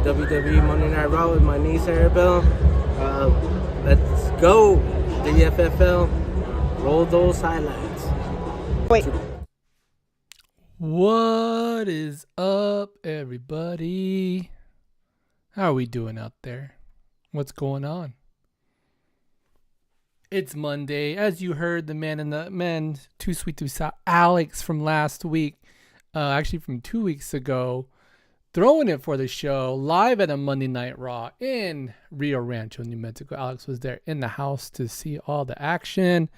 WWE Monday Night Raw with my niece Arabelle. Let's go, the FFL. Roll those highlights. Wait. What is up, everybody? How are we doing out there? What's going on? It's Monday. As you heard, the man, Too Sweet Too Sour, Alex from last week, actually from 2 weeks ago, throwing it for the show live at a Monday Night Raw in Rio Rancho, New Mexico. Alex was there in the house to see all the action.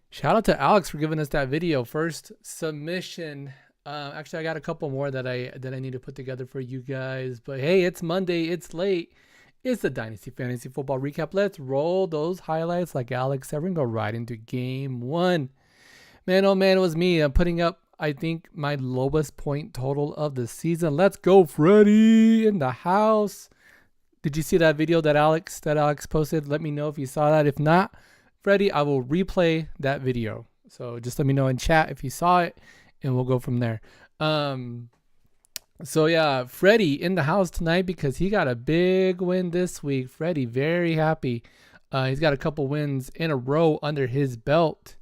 Shout out to Alex for giving us that video. First submission. Actually, I got a couple more that I need to put together for you guys. But hey, it's Monday. It's late. It's the Dynasty Fantasy Football Recap. Let's roll those highlights like Alex said. We're going to go right into game one. Man, oh man, it was me. I'm putting up, I think, my lowest point total of the season. Let's go, Freddie, in the house. Did you see that video that Alex posted? Let me know if you saw that. If not, Freddie, I will replay that video. So just let me know in chat if you saw it, and we'll go from there. So yeah, Freddie in the house tonight because he got a big win this week. Freddie, very happy. He's got a couple wins in a row under his belt.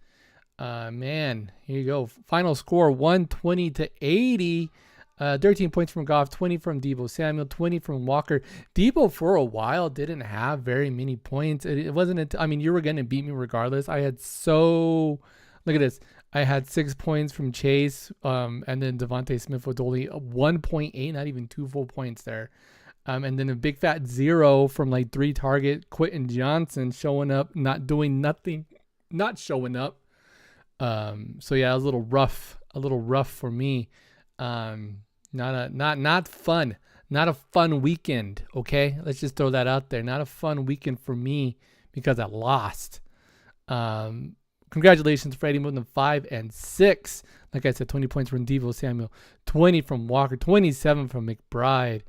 Man, here you go. Final score 120-80. 13 points from Goff, 20 from Deebo Samuel, 20 from Walker. Deebo for a while didn't have very many points. It wasn't. I mean, you were gonna beat me regardless. Look at this. I had 6 points from Chase, and then Devontae Smith with only 1.8, not even 2 full points there. And then a big fat 0 from like 3 target. Quentin Johnson showing up, not doing nothing, not showing up. So yeah, it was a little rough for me. Not fun. Not a fun weekend. Okay, let's just throw that out there. Not a fun weekend for me because I lost. Congratulations, Freddie, moving to 5-6. Like I said, 20 points from Deebo Samuel, 20 from Walker, 27 from McBride,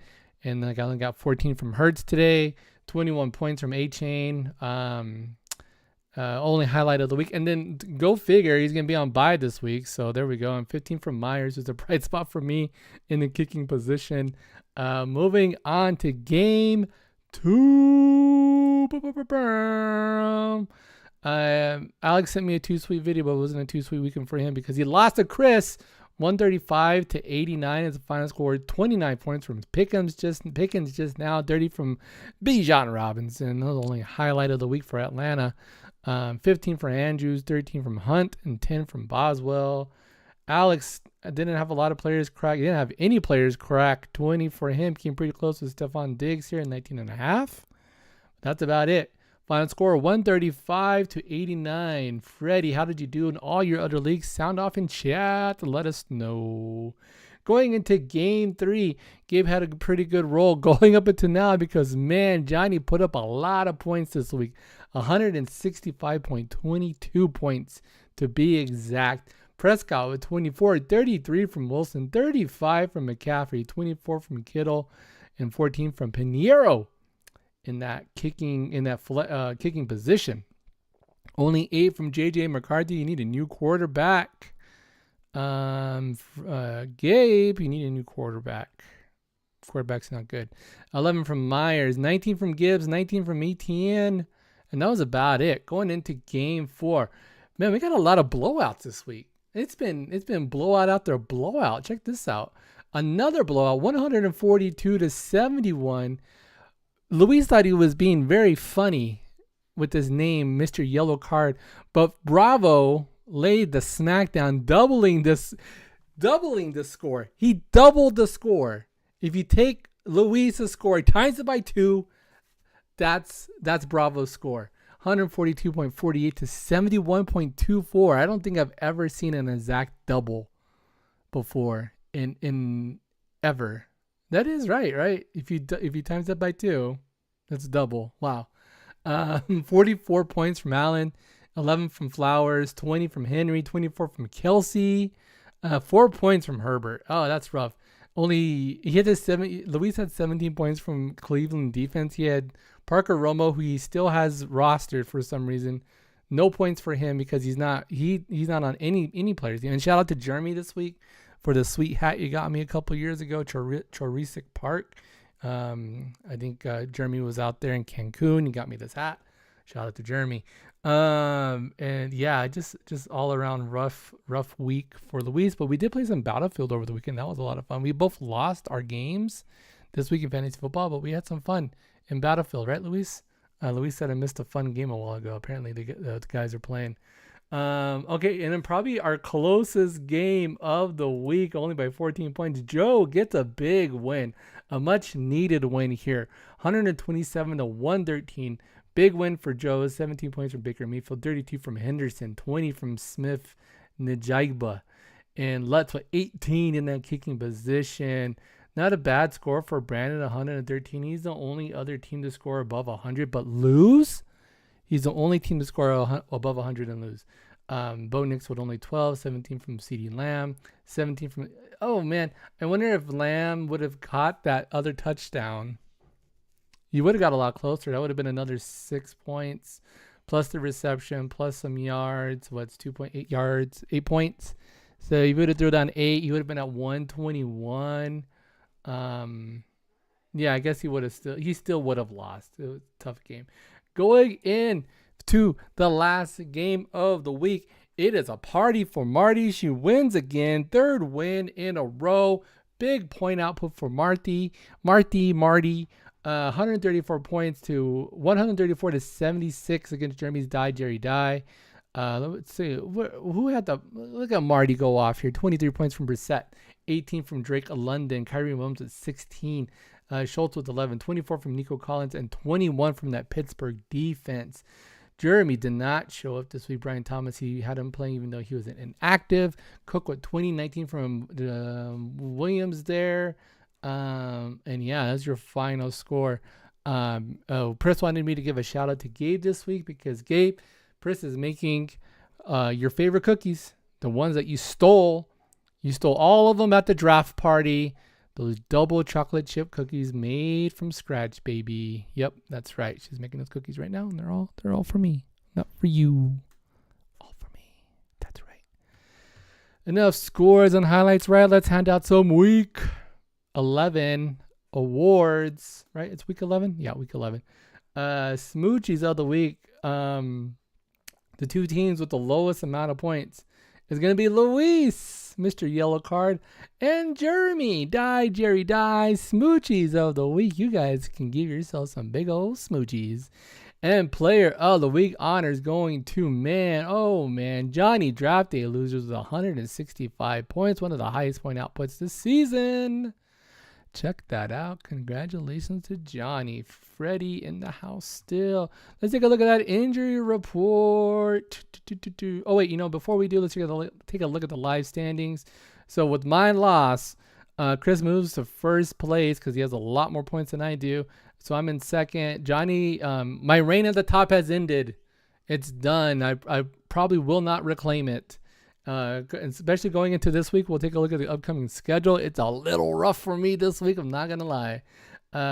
and then I only got 14 from Hurts today. 21 points from A-Chain. Only highlight of the week. And then go figure, he's going to be on bye this week. So there we go. I'm 15 from Myers, who's a bright spot for me in the kicking position. Moving on to game 2. Alex sent me a 2-sweet video, but it wasn't a 2-sweet weekend for him because he lost to Chris 135-89 as the final score. 29 points from Pickens just now, 30 from Bijan Robinson. That was the only highlight of the week for Atlanta. 15 for Andrews, 13 from Hunt, and 10 from Boswell. Alex didn't have a lot of players crack. He didn't have any players crack. 20 for him. Came pretty close with Stephon Diggs here in 19.5. That's about it. Final score 135-89. Freddie, how did you do in all your other leagues? Sound off in chat. Let us know. Going into game 3, Gabe had a pretty good roll going up until now because, man, Johnny put up a lot of points this week. 165.22 points to be exact. Prescott with 24, 33 from Wilson, 35 from McCaffrey, 24 from Kittle, and 14 from Pinheiro. In that kicking position. Only 8 from J.J. McCarthy. You need a new quarterback. Gabe, you need a new quarterback. Quarterback's not good. 11 from Myers, 19 from Gibbs, 19 from Etienne, and that was about it. Going into game 4. Man, we got a lot of blowouts this week. It's been blowout after blowout. Check this out. Another blowout, 142-71. Luis thought he was being very funny with his name, Mr. Yellow Card, but Bravo laid the smackdown, doubling the score. He doubled the score. If you take Luis's score, times it by 2, that's Bravo's score. 142.48 to 71.24. I don't think I've ever seen an exact double before in ever. That is right? If you times that by 2, that's double. Wow. 44 points from Allen, 11 from Flowers, 20 from Henry, 24 from Kelsey, 4 points from Herbert. Oh, that's rough. Luis had 17 points from Cleveland defense. He had Parker Romo, who he still has rostered for some reason. No points for him because he's not on any players. And shout out to Jeremy this week for the sweet hat you got me a couple years ago, Chorisic Park. I think Jeremy was out there in Cancun. He got me this hat. Shout out to Jeremy. And yeah, just all around rough week for Luis. But we did play some Battlefield over the weekend. That was a lot of fun. We both lost our games this week in fantasy football, but we had some fun in Battlefield, right, Luis? Luis said I missed a fun game a while ago. Apparently, the guys are playing. Okay, and then probably our closest game of the week, only by 14 points. Joe gets a big win, a much needed win here, 127 to 113. Big win for Joe. 17 points from Baker Mayfield, 32 from Henderson, 20 from Smith Njigba, and Lutz with 18 in that kicking position. Not a bad score for Brandon, 113. He's the only other team to score above 100, but lose. He's the only team to score above 100 and lose. Bo Nix with only 12, 17 from CeeDee Lamb, 17 from... Oh, man. I wonder if Lamb would have caught that other touchdown. You would have got a lot closer. That would have been another 6 points, plus the reception, plus some yards. What's 2.8 yards? 8 points. So you would have threw down 8. You would have been at 121. Yeah, I guess he still would have lost. It was a tough game. Going in to the last game of the week, it is a party for Marty. She wins again, third win in a row. Big point output for Marty. 134 points to 134 to 76 against Jeremy's Jerry Die. Let's see who had the look at Marty go off here. 23 points from Brissett, 18 from Drake London, Kyrie Williams with 16, Schultz with 11, 24 from Nico Collins, and 21 from that Pittsburgh defense. Jeremy did not show up this week. Brian Thomas, he had him playing even though he was inactive. Cook with 20, 19 from Williams there. And yeah, that's your final score. Pris wanted me to give a shout out to Gabe this week because Gabe, Pris is making your favorite cookies, the ones that you stole. You stole all of them at the draft party. Those double chocolate chip cookies made from scratch, baby. Yep, that's right. She's making those cookies right now, and they're all for me, not for you. All for me. That's right. Enough scores and highlights, right? Let's hand out some week 11 awards, right? It's week 11? Yeah, week 11. Smoochies of the week. The two teams with the lowest amount of points is going to be Luis, Mr. Yellow Card, and Jeremy, Jerry Die. Smoochies of the week. You guys can give yourself some big old smoochies. And player of the week honors going to Johnny Draft Day Losers with 165 points, one of the highest point outputs this season. Check that out. Congratulations to Johnny. Freddie in the house still. Let's take a look at that injury report. Oh, wait, before we do, let's take a look at the live standings. So with my loss, Chris moves to first place because he has a lot more points than I do. So I'm in second. Johnny, my reign at the top has ended. It's done. I probably will not reclaim it. Especially going into this week, we'll take a look at the upcoming schedule. It's a little rough for me this week, I'm not gonna lie.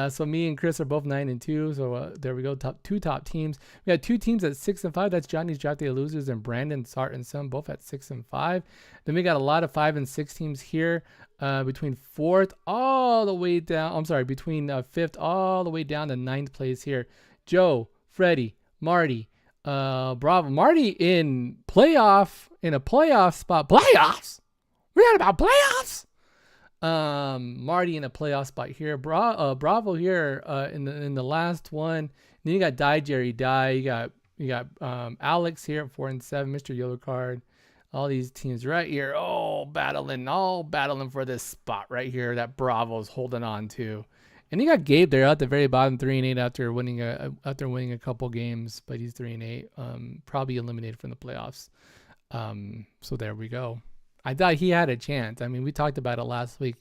So me and Chris are both 9-2. So there we go. Two top teams. We got two teams at 6-5. That's Johnny's Draft Day Losers and Brandon Sart and Son, both at 6-5. Then we got a lot of 5 and 6 teams here. Between fourth all the way down. I'm sorry, between fifth all the way down to 9th place here. Joe, Freddie, Marty. Bravo. Marty in a playoff spot. Playoffs? We're not about playoffs. Marty in a playoff spot here. Bravo here in the last one. Then you got Jerry Die. You got Alex here at 4-7. Mr. Yellow Card. All these teams right here. All battling for this spot right here that Bravo's holding on to. And you got Gabe there at the very bottom, 3-8 after winning a couple games, but he's 3-8, probably eliminated from the playoffs. So there we go. I thought he had a chance. I mean, we talked about it last week.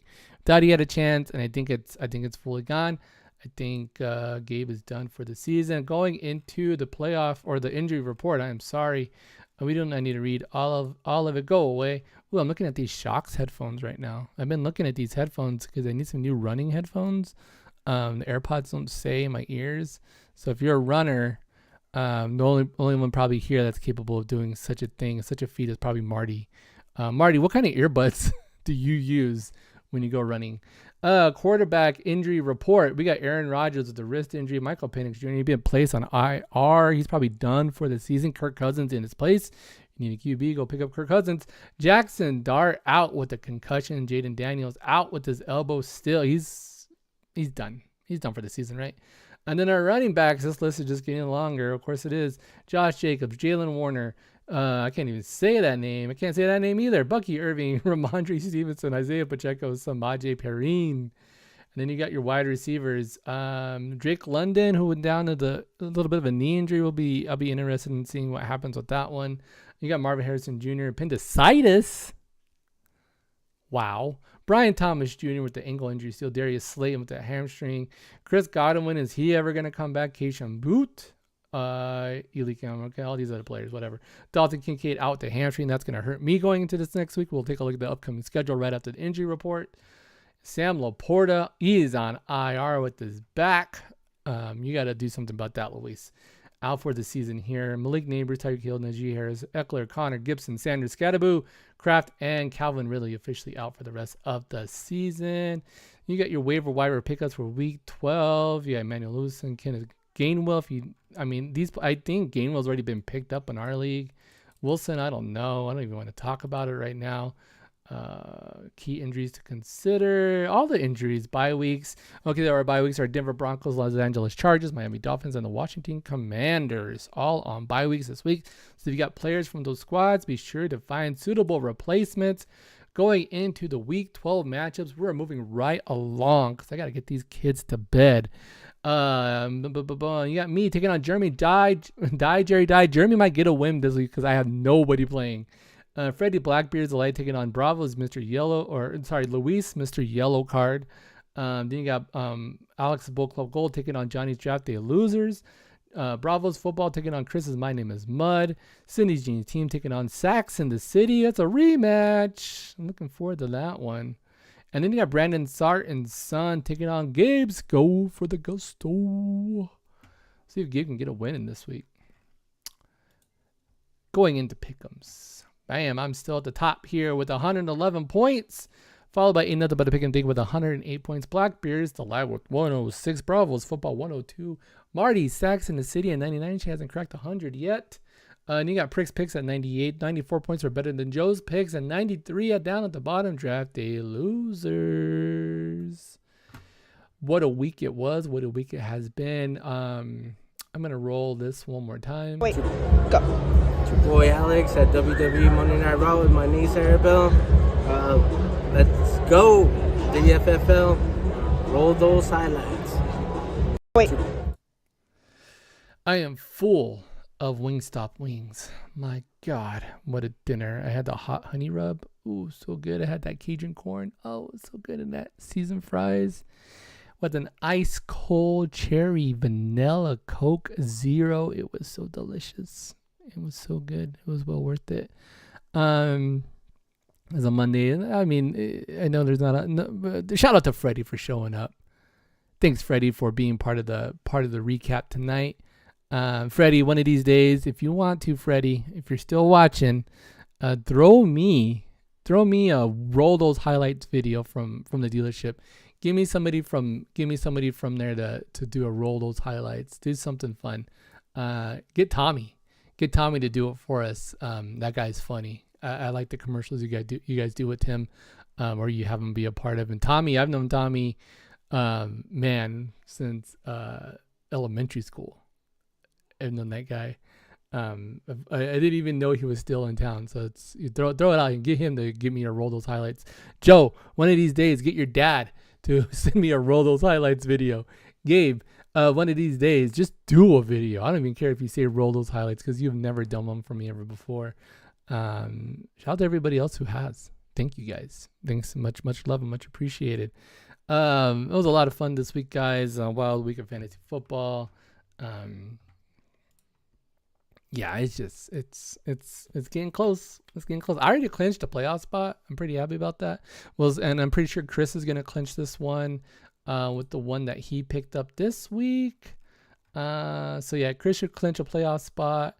Thought he had a chance, and I think it's fully gone. I think Gabe is done for the season. Going into the playoff or the injury report, I am sorry. I need to read all of it. Go away. Ooh, I'm looking at these Shocks headphones right now. I've been looking at these headphones because I need some new running headphones. The AirPods don't stay in my ears. So if you're a runner, the only one probably here that's capable of doing such a thing, such a feat is probably Marty. Marty, what kind of earbuds do you use when you go running? Quarterback injury report. We got Aaron Rodgers with the wrist injury. Michael Penix Jr. been placed on IR. He's probably done for the season. Kirk Cousins in his place. You need a QB, go pick up Kirk Cousins. Jackson Dart out with a concussion. Jaden Daniels out with his elbow still. He's done. He's done for the season, right? And then our running backs, this list is just getting longer. Of course it is. Josh Jacobs, Jalen Warner. I can't even say that name. I can't say that name either. Bucky Irving, Ramondre Stevenson, Isaiah Pacheco, Samaje Perine. And then you got your wide receivers. Drake London, who went down to a little bit of a knee injury. I'll be interested in seeing what happens with that one. You got Marvin Harrison Jr., appendicitis. Wow. Brian Thomas Jr. with the ankle injury still. Darius Slayton with the hamstring. Chris Godwin, is he ever going to come back? Keishan Boot. Okay, all these other players, whatever. Dalton Kincaid out with the hamstring. That's going to hurt me going into this next week. We'll take a look at the upcoming schedule right after the injury report. Sam Laporta, he is on IR with his back. You got to do something about that, Luis. Out for the season here. Malik Neighbors, Tyreek Hill, Najee Harris, Eckler, Connor Gibson, Sanders, Scadaboo, Kraft, and Calvin Ridley officially out for the rest of the season. You got your waiver wire pickups for week 12. You got Emmanuel Lewis and Kenneth Gainwell. I think Gainwell's already been picked up in our league. Wilson, I don't know. I don't even want to talk about it right now. Key injuries to consider. All the injuries, bye weeks. Okay, there are bye weeks are Denver Broncos, Los Angeles Chargers, Miami Dolphins, and the Washington Commanders, all on bye weeks this week. So if you got players from those squads, be sure to find suitable replacements. Going into the week 12 matchups, we're moving right along because I got to get these kids to bed. You got me taking on Jeremy. Jerry. Jeremy might get a win this week because I have nobody playing. Freddie Blackbeard's the light taking on Bravo's Luis, Mr. Yellow Card. Then you got Alex Bull Club Gold taking on Johnny's Draft Day Losers. Bravo's Football taking on Chris's My Name is Mud. Cindy's Genius Team taking on Sax in the City. That's a rematch. I'm looking forward to that one. And then you got Brandon Sart and Son taking on Gabe's Go for the Gusto. See if Gabe can get a win in this week. Going into Pick'ems. Bam, I'm still at the top here with 111 points. Followed by another but a pick and dig with 108 points. Blackbeard's the live with 106. Bravo's Football 102. Marty Sax in the City at 99. She hasn't cracked 100 yet. And you got Prick's picks at 98. 94 points are better than Joe's picks. And 93 down at the bottom. Draft Day Losers. What a week it was. What a week it has been. I'm going to roll this one more time. Wait, go. It's your boy Alex at WWE Monday Night Raw with my niece Arabelle. Let's go, WFFL. Roll those highlights. Wait. I am full of Wingstop wings. My God, what a dinner. I had the hot honey rub. Ooh, so good. I had that Cajun corn. Oh, so good. And that seasoned fries with an ice cold cherry vanilla Coke Zero. It was so delicious. It was so good. It was well worth it. It's a Monday. I mean, I know there's not but shout out to Freddie for showing up. Thanks, Freddie, for being part of the recap tonight. Freddie, one of these days, if you want to, Freddie, if you're still watching, throw me a roll those highlights video from the dealership. Give me somebody from there to do a roll those highlights. Do something fun. Get Tommy to do it for us. That guy's funny. I like the commercials you guys do with him, or you have him be a part of. And Tommy, I've known Tommy, since elementary school. I've known that guy. I didn't even know he was still in town. So you throw it out and get him to give me a roll those highlights. Joe, one of these days, get your dad to send me a roll those highlights video. Gabe, one of these days, just do a video. I don't even care if you say roll those highlights because you've never done one for me ever before. Shout out to everybody else who has. Thank you guys. Thanks much love and much appreciated. It was a lot of fun this week, guys. Wild week of fantasy football. Yeah, it's getting close. It's getting close. I already clinched a playoff spot. I'm pretty happy about that. And I'm pretty sure Chris is gonna clinch this one, with the one that he picked up this week. So yeah, Chris should clinch a playoff spot.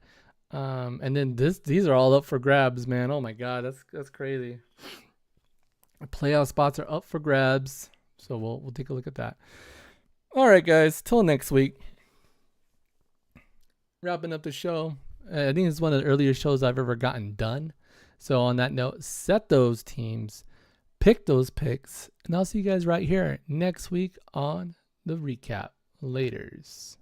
And then these are all up for grabs, man. Oh my God, that's crazy. Playoff spots are up for grabs. So we'll take a look at that. All right, guys. Till next week. Wrapping up the show. I think it's one of the earlier shows I've ever gotten done. So on that note, set those teams, pick those picks, and I'll see you guys right here next week on the recap. Laters.